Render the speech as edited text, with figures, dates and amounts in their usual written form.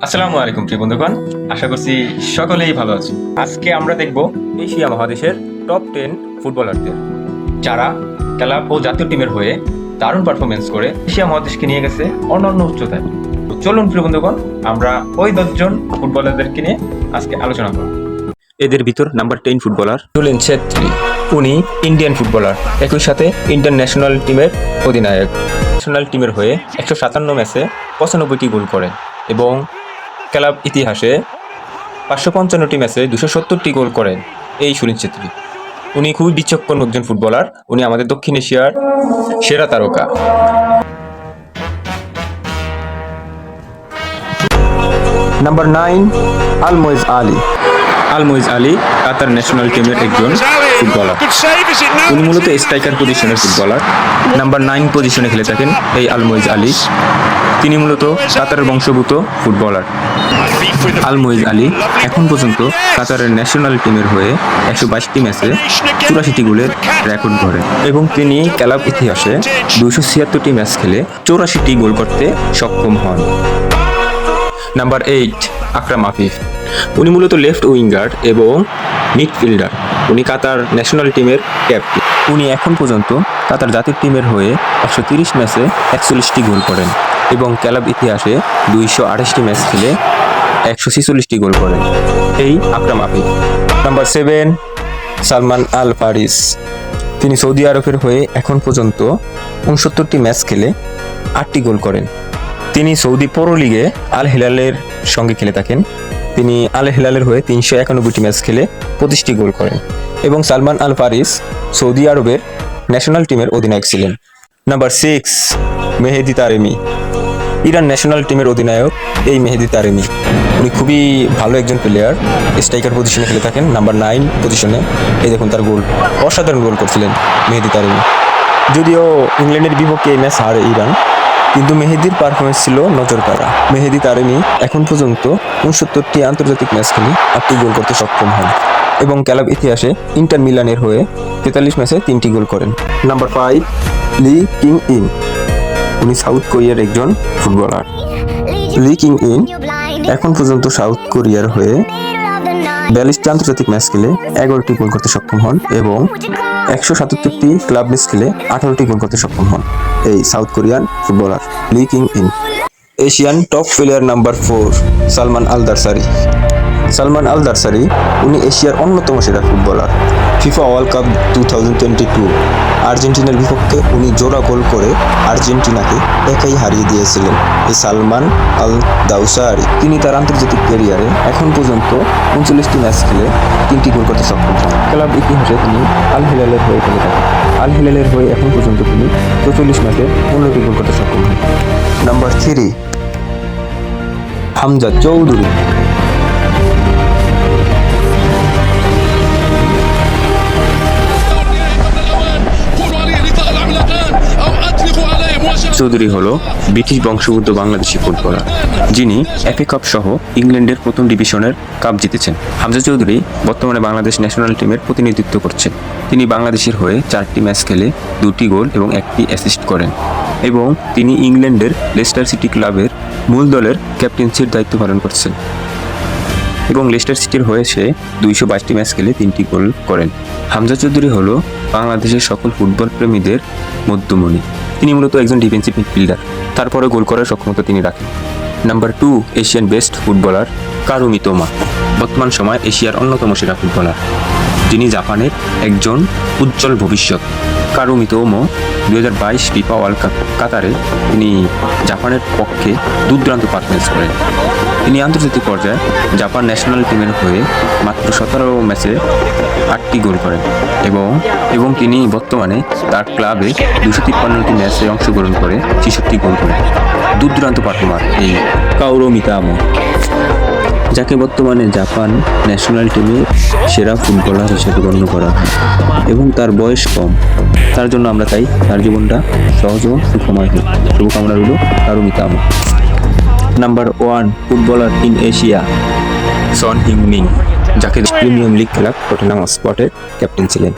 আসসালামু আলাইকুম প্রিয় বন্ধুগণ, আশা করছি সকলেই ভালো আছেন। আজকে আমরা দেখব এশিয়া মহাদেশের টপ 10 ফুটবলারদের, যারা ক্লাব ও জাতীয় টিমের হয়ে দারুণ পারফরমেন্স করে এশিয়া মহাদেশকে নিয়ে গেছে অনন্য উচ্চতায়। তো চলুন প্রিয় বন্ধুগণ, আমরা ওই 10 জন ফুটবলারদেরকে নিয়ে আজকে আলোচনা করব। এদের ভিতর নাম্বার 10 ফুটবলার জুলিন ছেত্রী। উনি ইন্ডিয়ান ফুটবলার, একই সাথে ইন্ডিয়ান ন্যাশনাল টিমের অধিনায়ক। ন্যাশনাল টিমের হয়ে 157 ম্যাচে 95টি গোল করেন এবং ক্লাব ইতিহাসে 555টি ম্যাচে 270টি গোল করেন এই সুনীল ছেত্রী। উনি খুবই বিচক্ষণ একজন ফুটবলার। উনি আমাদের দক্ষিণ এশিয়ার সেরা তারকা। নাম্বার 9 আলমোয়েজ আলী। আলমোয়েজ আলী কাতার ন্যাশনাল টিমের একজন ফুটবলার। উনি মূলত স্ট্রাইকার পজিশনের ফুটবলার। নাম্বার 9 পজিশনে খেলে থাকেন এই আলমোয়েজ আলী। তিনি মূলত কাতারের বংশোদ্ভূত ফুটবলার। আলমোয়েজ আলী এখন পর্যন্ত কাতারের ন্যাশনাল টিমের হয়ে 122টি ম্যাচে 84টি গোলের রেকর্ড গড়েন এবং তিনি ক্লাব ইতিহাসে 276টি ম্যাচ খেলে 84টি গোল করতে সক্ষম হন। নাম্বার 8 আকরাম আফিফ। উনি মূলত লেফট উইঙ্গার এবং মিডফিল্ডার। উনি কাতার ন্যাশনাল টিমের ক্যাপ্টেন। উনি এখন পর্যন্ত কাতার জাতীয় টিমের হয়ে 130 ম্যাচে 41টি গোল করেন এবং ক্লাব ইতিহাসে 228টি ম্যাচ খেলে 146টি গোল করেন এই আকরাম আফিফ। নাম্বার 7 সালমান আল ফারিস। তিনি সৌদি আরবের হয়ে এখন পর্যন্ত 69টি ম্যাচ খেলে 8টি গোল করেন। তিনি সৌদি প্রো লিগে আল হিলালের সঙ্গে খেলে থাকেন। তিনি আল হিলালের হয়ে 391টি ম্যাচ খেলে 25টি গোল করেন এবং সালমান আল ফারিস সৌদি আরবের ন্যাশনাল টিমের অধিনায়ক ছিলেন। নাম্বার 6 মেহেদি তারেমি। ইরান ন্যাশনাল টিমের অধিনায়ক এই মেহেদি তারেমি। উনি খুবই ভালো একজন প্লেয়ার, স্ট্রাইকার পজিশনে খেলে থাকেন। নাম্বার 9 পজিশনে এই দেখুন তার গোল, অসাধারণ গোল করছিলেন মেহেদি তারেমি। যদিও ইংল্যান্ডের বিপক্ষে এই ম্যাচ হারে ইরান, কিন্তু মেহেদির পারফরমেন্স ছিল নজর কাড়া। মেহেদি তারেমি এখন পর্যন্ত 69টি আন্তর্জাতিক ম্যাচ খেলে 8টি গোল করতে সক্ষম হন এবং ক্লাব ইতিহাসে ইন্টার মিলানের হয়ে 43 ম্যাচে 3টি গোল করেন। Number 5 Lee Kang In. উনি সাউথ কোরিয়ার একজন ফুটবলার। লি কিং ইন এখন পর্যন্ত সাউথ কোরিয়ার হয়ে 42টি আন্তর্জাতিক ম্যাচ খেলে 11টি গোল করতে সক্ষম হন এবং 177টি ক্লাব ম্যাচ খেলে 18টি গোল করতে সক্ষম হন এই South Korean footballer Lee Kang In. Asian top player number 4 Salman Al Dawsari. Salman Al Dawsari উনি এশিয়ার অন্যতম সেরা ফুটবলার। ফিফা ওয়ার্ল্ড কাপ 2022 আর্জেন্টিনার বিপক্ষে উনি জোড়া গোল করে আর্জেন্টিনাকে একাই হারিয়ে দিয়েছিলেন এই সালমান আল দারসারি। তিনি তার আন্তর্জাতিক ক্যারিয়ারে এখন পর্যন্ত 39টি ম্যাচ খেলে 3টি গোল করতে সক্ষম হন। ক্লাব ইতিহাসে তিনি আল হিলালের হয়ে খেলে থাকেন। আল হিলালের হয়ে এখন পর্যন্ত তিনি 44 ম্যাচে 15টি গোল করতে সক্ষম হন। নাম্বার 3 হামজা চৌধুরী। চৌধুরী হলো ব্রিটিশ বংশোদ্ভূত বাংলাদেশি ফুটবলার, যিনি এফএ কাপ সহ ইংল্যান্ডের প্রথম ডিভিশনের কাপ জিতেছেন। হামজা চৌধুরী বর্তমানে বাংলাদেশ ন্যাশনাল টিমের প্রতিনিধিত্ব করছেন। তিনি বাংলাদেশের হয়ে 4টি ম্যাচ খেলে 2টি গোল এবং 1টি অ্যাসিস্ট করেন এবং তিনি ইংল্যান্ডের লেস্টার সিটি ক্লাবের মূল দলের ক্যাপ্টেন্সির দায়িত্ব পালন করছেন এবং লেস্টার সিটির হয়ে সে 222টি ম্যাচ খেলে 3টি গোল করেন। হামজা চৌধুরী হলো বাংলাদেশের সকল ফুটবল প্রেমীদের মধ্যমণি। তিনি মূলত একজন ডিফেন্সিভ মিডফিল্ডার, তারপরে গোল করার সক্ষমতা তিনি রাখেন। নাম্বার 2 এশিয়ান বেস্ট ফুটবলার কারু মিতোমা। বর্তমান সময় এশিয়ার অন্যতম সেরা ফুটবলার, যিনি জাপানের একজন উজ্জ্বল ভবিষ্যৎ। কারু মিতোমা 2022 ফিফা ওয়ার্ল্ড কাপ কাতারে তিনি জাপানের পক্ষে দুর্দান্ত পারফরমেন্স করেন। তিনি আন্তর্জাতিক পর্যায়ে জাপান ন্যাশনাল টিমের হয়ে মাত্র 17 ম্যাচে 8টি গোল করেন এবং তিনি বর্তমানে তার ক্লাবে 253টি ম্যাচে অংশগ্রহণ করে 66টি গোল করেন। দুর্দান্ত পারফর্মার এই কাওরু মিতোমা, যাকে বর্তমানে জাপান ন্যাশনাল টিমের সেরা ফুটবলার হিসেবে গণ্য করা হয় এবং তার বয়স কম। তার জন্য আমরা চাই তার জীবনটা সহজ ও সুখময় হোক। শুভকামনা রইল কারু মিতোমা। নাম্বার 1 ফুটবলার ইন এশিয়া সন হিং মিন, যাকে প্রিমিয়ার লিগ খেলা টটেনহাম হটস্পারের ক্যাপ্টেন ছিলেন।